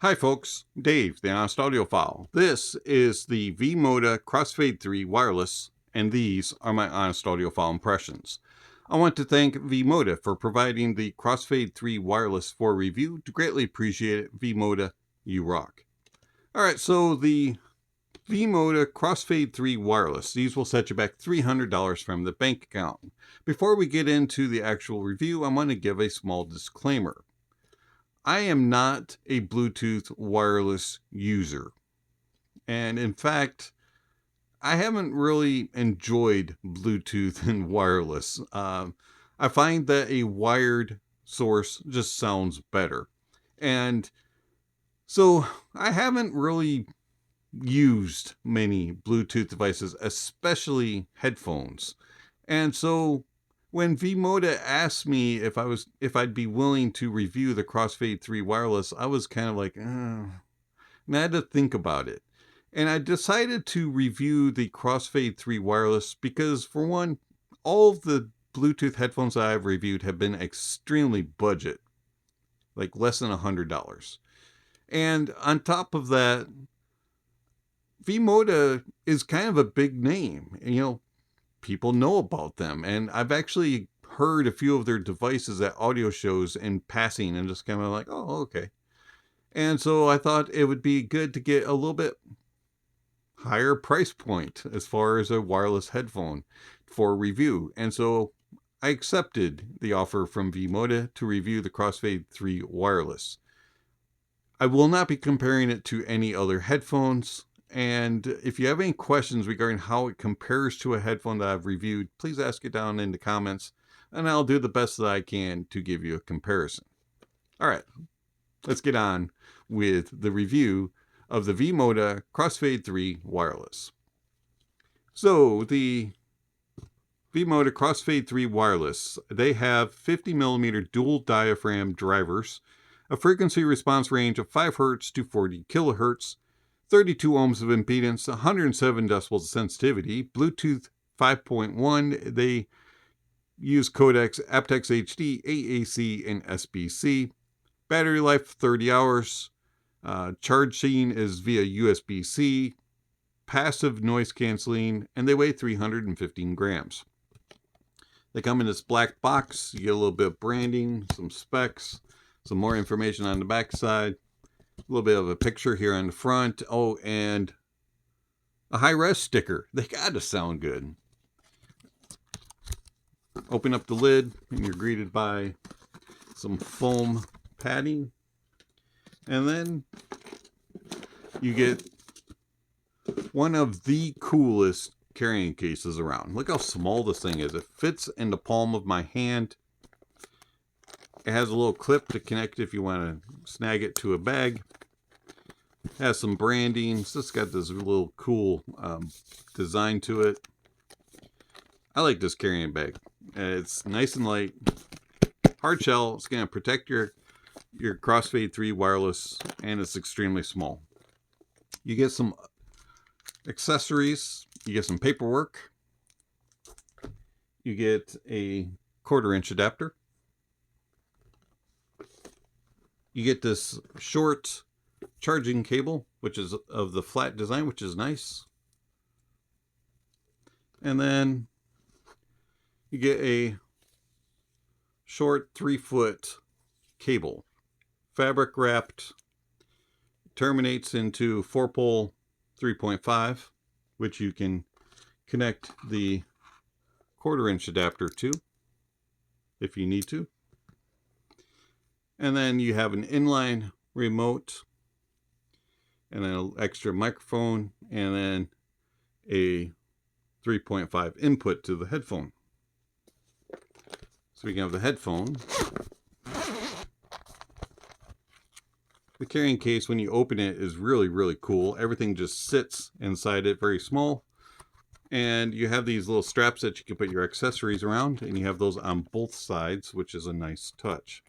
Hi folks, Dave, the Honest Audiophile. This is the V-Moda Crossfade 3 wireless, and these are my Honest Audiophile impressions. I want to thank V-Moda for providing the Crossfade 3 wireless for review. Greatly appreciate it. V-Moda, you rock. Alright, so the V-Moda Crossfade 3 wireless. These will set you back $300 from the bank account. Before we get into the actual review, I want to give a small disclaimer. I am not a Bluetooth wireless user. And in fact, I haven't really enjoyed Bluetooth and wireless. I find that a wired source just sounds better. And so I haven't really used many Bluetooth devices, especially headphones. And so when V-Moda asked me if I'd be willing to review the Crossfade 3 wireless, I was kind of like, and I had to think about it. And I decided to review the Crossfade 3 wireless because, for one, all of the Bluetooth headphones that I've reviewed have been extremely budget, like less than $100. And on top of that, V-Moda is kind of a big name. And, people know about them, and I've actually heard a few of their devices at audio shows in passing and just kind of like, oh, okay. And so I thought it would be good to get a little bit higher price point as far as a wireless headphone for review. And so I accepted the offer from V-Moda to review the Crossfade 3 wireless. I will not be comparing it to any other headphones. And if you have any questions regarding how it compares to a headphone that I've reviewed, please ask it down in the comments, and I'll do the best that I can to give you a comparison. All right, let's get on with the review of the V-Moda Crossfade 3 wireless. So the V-Moda Crossfade 3 wireless, they have 50mm dual diaphragm drivers, a frequency response range of 5 Hz to 40 kHz, 32 ohms of impedance, 107 decibels of sensitivity, Bluetooth 5.1. They use codecs aptX HD, AAC, and SBC. Battery life 30 hours. Charging is via USB-C. Passive noise canceling, and they weigh 315 grams. They come in this black box. You get a little bit of branding, some specs, some more information on the back side. A little bit of a picture here on the front. Oh, and a high-res sticker. They gotta sound good. Open up the lid, and you're greeted by some foam padding. And then you get one of the coolest carrying cases around. Look how small this thing is. It fits in the palm of my hand. It has a little clip to connect if you want to snag it to a bag. It has some branding. It's just got this little cool design to it. I like this carrying bag. It's nice and light. Hard shell. It's going to protect your Crossfade 3 wireless, and it's extremely small. You get some accessories. You get some paperwork. You get a 1/4-inch adapter. You get this short charging cable, which is of the flat design, which is nice. And then you get a short 3-foot cable, fabric wrapped, terminates into 4-pole 3.5, which you can connect the 1/4-inch adapter to if you need to. And then you have an inline remote, and an extra microphone, and then a 3.5 input to the headphone. Speaking of the headphone, the carrying case, when you open it, is really, really cool. Everything just sits inside it, very small. And you have these little straps that you can put your accessories around, and you have those on both sides, which is a nice touch.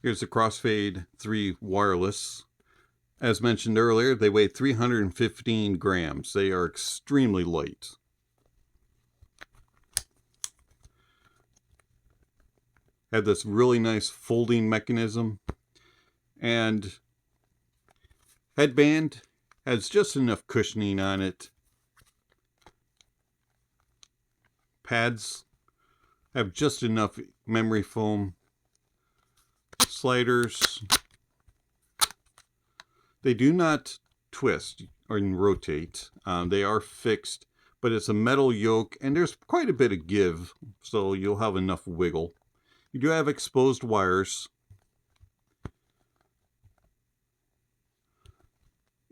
Here's the Crossfade 3 wireless. As mentioned earlier, they weigh 315 grams. They are extremely light. Had this really nice folding mechanism. And headband has just enough cushioning on it. Pads have just enough memory foam. Sliders, they do not twist or rotate. They are fixed, but it's a metal yoke and there's quite a bit of give, so you'll have enough wiggle. You do have exposed wires.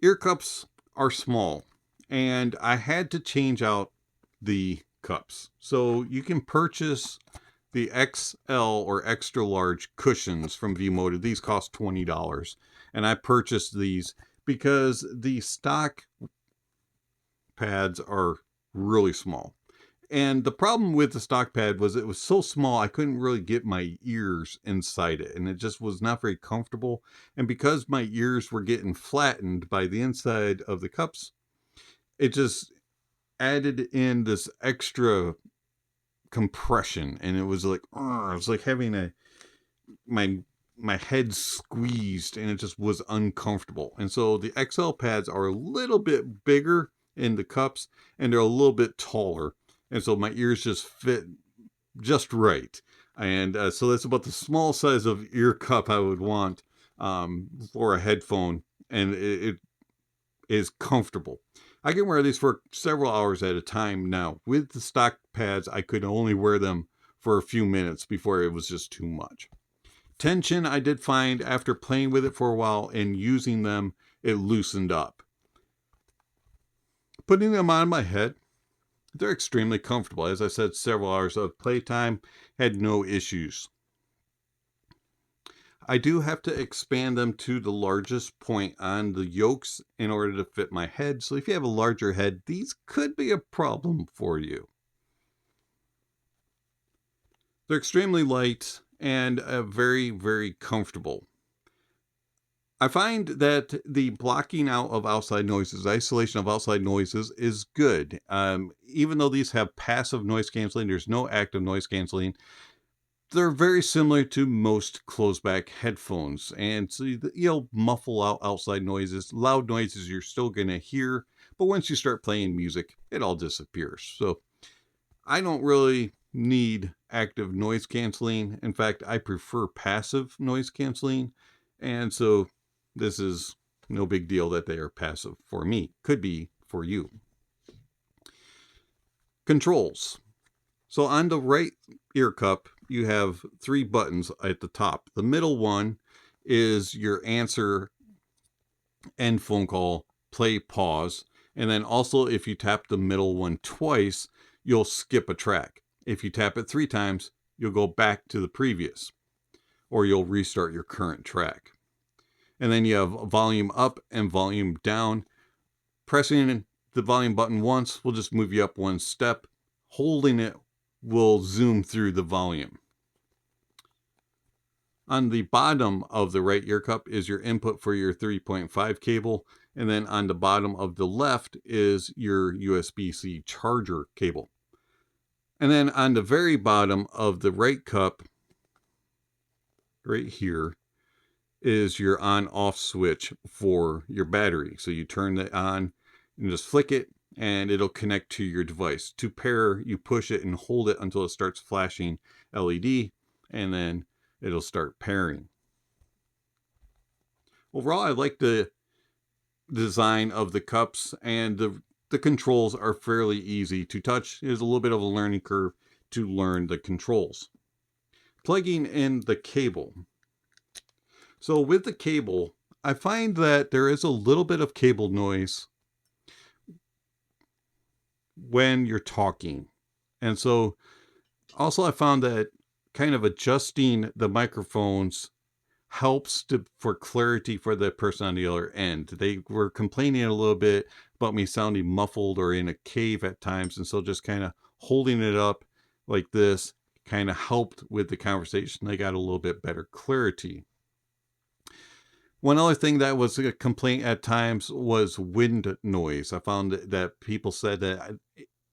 Ear cups are small, and I had to change out the cups. So you can purchase the XL or extra large cushions from V-Moda. These cost $20, and I purchased these because the stock pads are really small. And the problem with the stock pad was it was so small I couldn't really get my ears inside it, and it just was not very comfortable. And because my ears were getting flattened by the inside of the cups, it just added in this extra compression, and it was like having my head squeezed, and it just was uncomfortable. And so the XL pads are a little bit bigger in the cups, and they're a little bit taller, and so my ears just fit just right. And so that's about the small size of ear cup I would want for a headphone, and it is comfortable. I can wear these for several hours at a time now. With the stock pads, I could only wear them for a few minutes before it was just too much. Tension, I did find after playing with it for a while and using them, it loosened up. Putting them on my head, they're extremely comfortable. As I said, several hours of playtime, had no issues. I do have to expand them to the largest point on the yokes in order to fit my head. So if you have a larger head, these could be a problem for you. They're extremely light and very, very comfortable. I find that the blocking out of outside noises, isolation of outside noises is good. Even though these have passive noise canceling, there's no active noise canceling. They're very similar to most closed-back headphones, and so you'll muffle out outside noises. Loud noises you're still going to hear, but once you start playing music, it all disappears. So I don't really need active noise canceling. In fact, I prefer passive noise canceling, and so this is no big deal that they are passive for me. Could be for you. Controls. So on the right ear cup, you have 3 buttons at the top. The middle one is your answer, end phone call, play, pause. And then also if you tap the middle one twice, you'll skip a track. If you tap it 3 times, you'll go back to the previous, or you'll restart your current track. And then you have volume up and volume down. Pressing the volume button once will just move you up 1 step. Holding it will zoom through the volume. On the bottom of the right ear cup is your input for your 3.5 cable, and then on the bottom of the left is your USB-C charger cable. And then on the very bottom of the right cup, right here, is your on-off switch for your battery. So you turn it on and just flick it, and it'll connect to your device. To pair, you push it and hold it until it starts flashing LED, and then it'll start pairing. Overall, I like the design of the cups, and the controls are fairly easy to touch. There's a little bit of a learning curve to learn the controls. Plugging in the cable. So with the cable, I find that there is a little bit of cable noise when you're talking. And so also I found that kind of adjusting the microphones helps for clarity for the person on the other end. They were complaining a little bit about me sounding muffled or in a cave at times, and so just kind of holding it up like this kind of helped with the conversation. They got a little bit better clarity. One other thing that was a complaint at times was wind noise. I found that people said that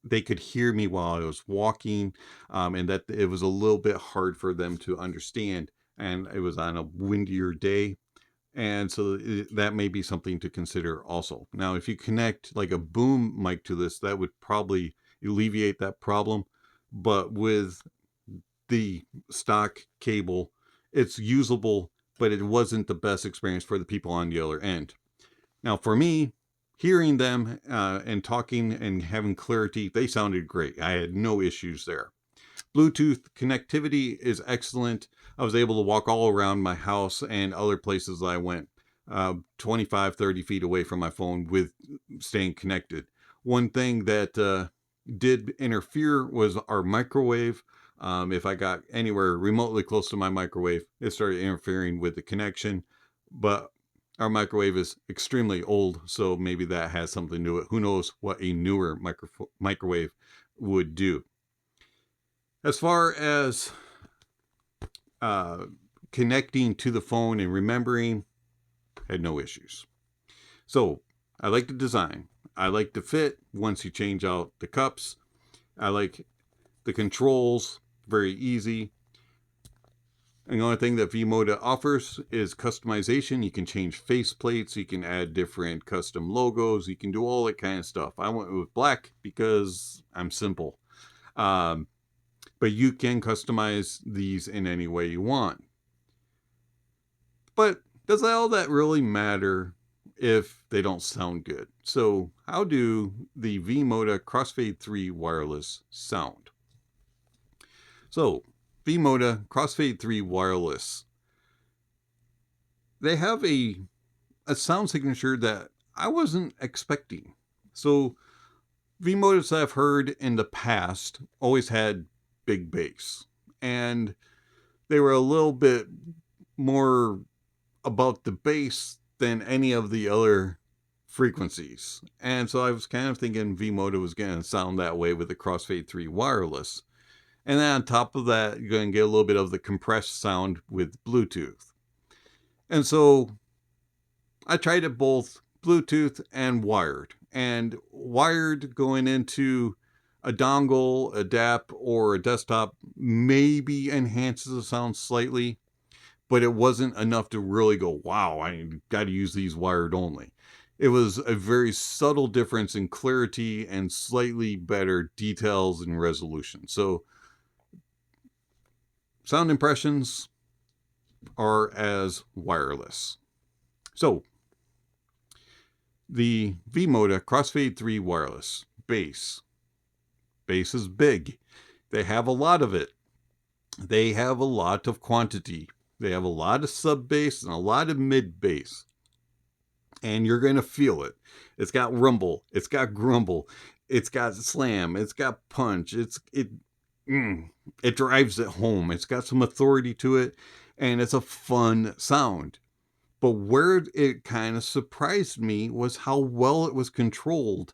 they could hear me while I was walking, and that it was a little bit hard for them to understand. And it was on a windier day. And so that may be something to consider also. Now, if you connect like a boom mic to this, that would probably alleviate that problem. But with the stock cable, it's usable, but it wasn't the best experience for the people on the other end. Now, for me, hearing them and talking and having clarity, they sounded great. I had no issues there. Bluetooth connectivity is excellent. I was able to walk all around my house and other places I went 25, 30 feet away from my phone with staying connected. One thing that did interfere was our microwave. If I got anywhere remotely close to my microwave, it started interfering with the connection. But our microwave is extremely old, so maybe that has something to do with it. Who knows what a newer microwave would do. As far as connecting to the phone and remembering, had no issues. So I like the design. I like the fit once you change out the cups. I like the controls, very easy. And the only thing that V-Moda offers is customization. You can change face plates. You can add different custom logos. You can do all that kind of stuff. I went with black because I'm simple. But you can customize these in any way you want. But does all that really matter if they don't sound good? So how do the V-Moda Crossfade 3 wireless sound? So V-Moda Crossfade 3 wireless, they have a sound signature that I wasn't expecting. So V-Modas that I've heard in the past always had big bass, and they were a little bit more about the bass than any of the other frequencies. And so I was kind of thinking V-Moda was going to sound that way with the Crossfade 3 wireless. And then on top of that, you're going to get a little bit of the compressed sound with Bluetooth. And so I tried it both Bluetooth and wired. And wired going into a dongle, a DAP, or a desktop maybe enhances the sound slightly, but it wasn't enough to really go, wow, I got to use these wired only. It was a very subtle difference in clarity and slightly better details and resolution. So sound impressions are as wireless. So the V-Moda Crossfade 3 wireless bass. Bass is big. They have a lot of it. They have a lot of quantity. They have a lot of sub bass and a lot of mid bass. And you're going to feel it. It's got rumble. It's got grumble. It's got slam. It's got punch. It drives it home. It's got some authority to it. And it's a fun sound. But where it kind of surprised me was how well it was controlled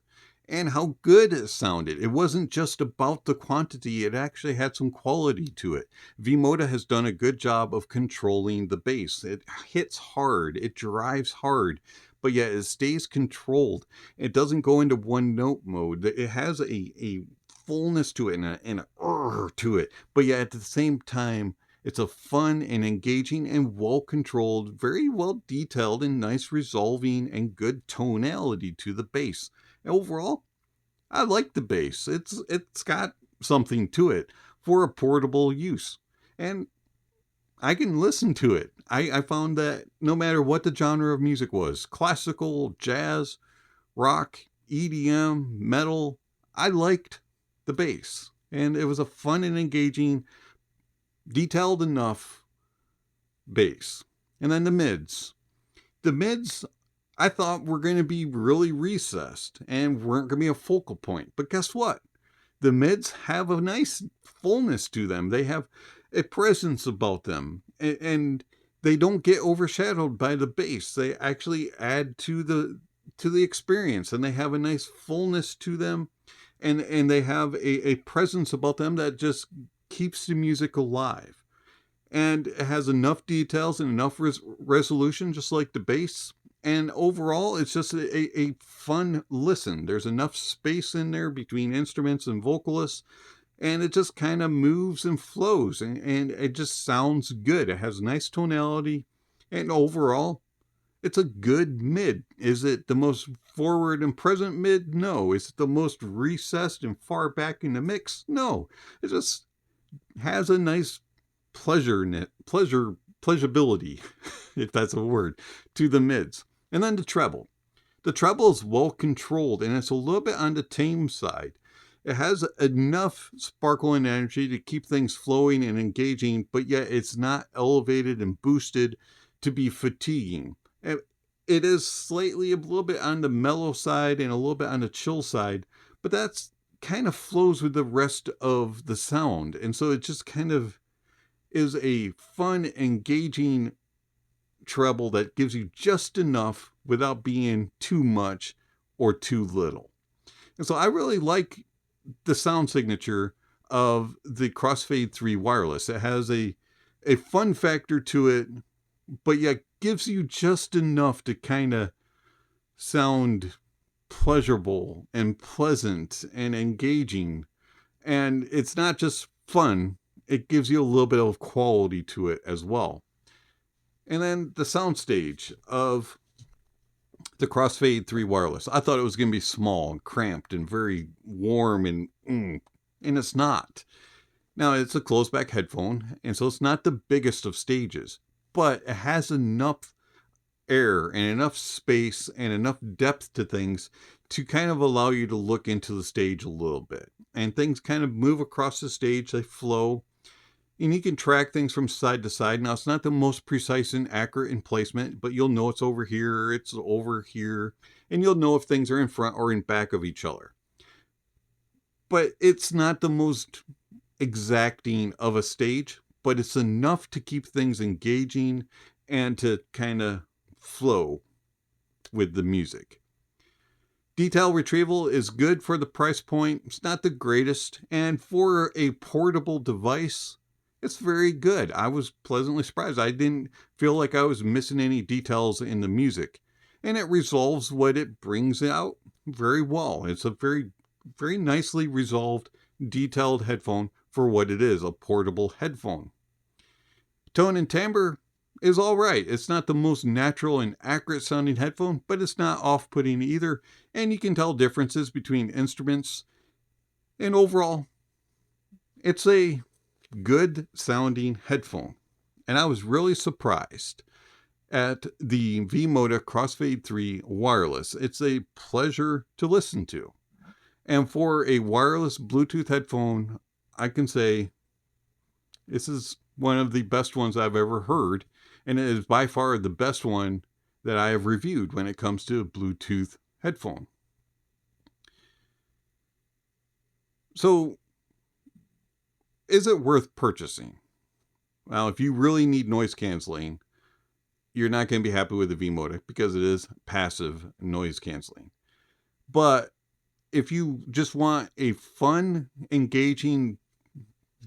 and how good it sounded. It wasn't just about the quantity, it actually had some quality to it. V-Moda has done a good job of controlling the bass. It hits hard, it drives hard, but yet it stays controlled. It doesn't go into one note mode. It has a fullness to it and a to it, but yet at the same time, it's a fun and engaging and well-controlled, very well detailed and nice resolving and good tonality to the bass. Overall, I like the bass. It's got something to it for a portable use. And I can listen to it. I found that no matter what the genre of music was, classical, jazz, rock, EDM, metal, I liked the bass. And it was a fun and engaging, detailed enough bass. And then the mids. The mids I thought were going to be really recessed and weren't going to be a focal point. But guess what? The mids have a nice fullness to them. They have a presence about them. And they don't get overshadowed by the bass. They actually add to the experience. And they have a nice fullness to them. And they have a presence about them that just keeps the music alive. And it has enough details and enough resolution, just like the bass. And overall, it's just a fun listen. There's enough space in there between instruments and vocalists, and it just kind of moves and flows, and it just sounds good. It has nice tonality, and overall, it's a good mid. Is it the most forward and present mid? No. Is it the most recessed and far back in the mix? No. It just has a nice pleasurability, if that's a word, to the mids. And then the treble. The treble is well controlled, and it's a little bit on the tame side. It has enough sparkle and energy to keep things flowing and engaging, but yet it's not elevated and boosted to be fatiguing. It is slightly a little bit on the mellow side and a little bit on the chill side, but that's kind of flows with the rest of the sound. And so it just kind of is a fun, engaging treble that gives you just enough without being too much or too little. And so I really like the sound signature of the Crossfade 3 wireless. It has a fun factor to it, but yet gives you just enough to kind of sound pleasurable and pleasant and engaging. And it's not just fun, it gives you a little bit of quality to it as well. And then the soundstage of the Crossfade 3 wireless. I thought it was going to be small and cramped and very warm, and it's not. Now, it's a closed back headphone, and so it's not the biggest of stages, but it has enough air and enough space and enough depth to things to kind of allow you to look into the stage a little bit. And things kind of move across the stage, they flow, and you can track things from side to side. Now, it's not the most precise and accurate in placement, but you'll know it's over here, and you'll know if things are in front or in back of each other. But it's not the most exacting of a stage, but it's enough to keep things engaging and to kind of flow with the music. Detail retrieval is good for the price point. It's not the greatest, and for a portable device, it's very good. I was pleasantly surprised. I didn't feel like I was missing any details in the music, and it resolves what it brings out very well. It's a very, very nicely resolved, detailed headphone for what it is, a portable headphone. Tone and timbre is all right. It's not the most natural and accurate sounding headphone, but it's not off-putting either, and you can tell differences between instruments. And overall, it's a good sounding headphone. And I was really surprised at the V-Moda Crossfade 3 wireless. It's a pleasure to listen to. And for a wireless Bluetooth headphone, I can say this is one of the best ones I've ever heard, and it is by far the best one that I have reviewed when it comes to a Bluetooth headphone. So, is it worth purchasing? Well, if you really need noise canceling, you're not going to be happy with the V-Moda because it is passive noise canceling. But if you just want a fun, engaging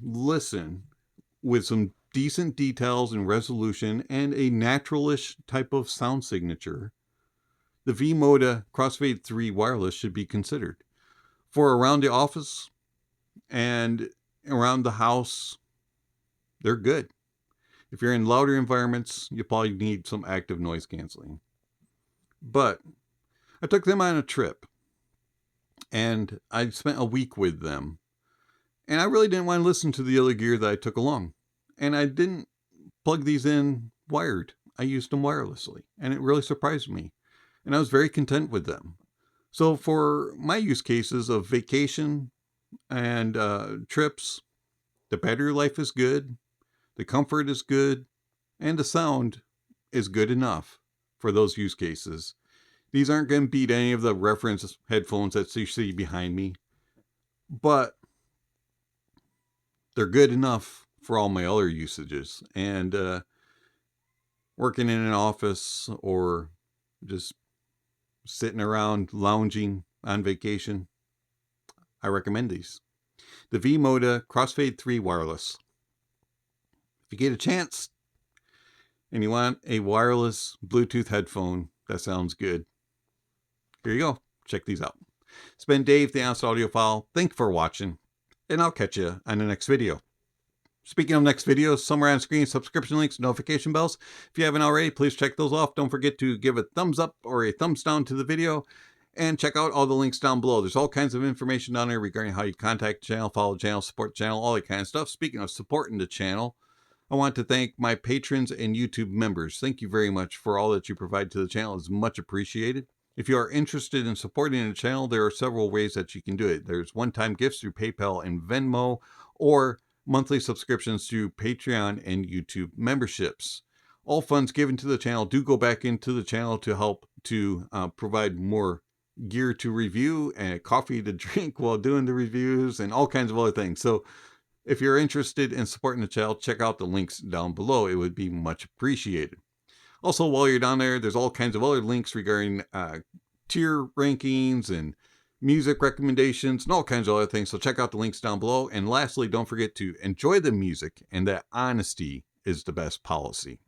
listen with some decent details and resolution and a naturalish type of sound signature, the V-Moda Crossfade 3 wireless should be considered. For around the office and around the house, they're good. If you're in louder environments, you probably need some active noise canceling. But I took them on a trip, and I spent a week with them, and I really didn't want to listen to the other gear that I took along. And I didn't plug these in wired. I used them wirelessly, and it really surprised me. And I was very content with them. So for my use cases of vacation and trips, the battery life is good, the comfort is good, and the sound is good enough for those use cases. These aren't going to beat any of the reference headphones that you see behind me, but they're good enough for all my other usages. And working in an office or just sitting around lounging on vacation, I recommend these. The V-Moda Crossfade 3 wireless. If you get a chance and you want a wireless Bluetooth headphone That sounds good. Here you go. Check these out. It's been Dave, the Honest Audiophile. Thank you for watching, and I'll catch you on the next video. Speaking of next videos, somewhere on screen, subscription links, notification bells. If you haven't already, please check those off. Don't forget to give a thumbs up or a thumbs down to the video, and check out all the links down below. There's all kinds of information down there regarding how you contact the channel, follow the channel, support the channel, all that kind of stuff. Speaking of supporting the channel, I want to thank my patrons and YouTube members. Thank you very much for all that you provide to the channel. It's much appreciated. If you are interested in supporting the channel, there are several ways that you can do it. There's one-time gifts through PayPal and Venmo, or monthly subscriptions through Patreon and YouTube memberships. All funds given to the channel do go back into the channel to help to provide more gear to review and coffee to drink while doing the reviews and all kinds of other things. So if you're interested in supporting the channel, check out the links down below. It would be much appreciated. Also, while you're down there, there's all kinds of other links regarding tier rankings and music recommendations and all kinds of other things. So check out the links down below. And lastly, don't forget to enjoy the music, and that honesty is the best policy.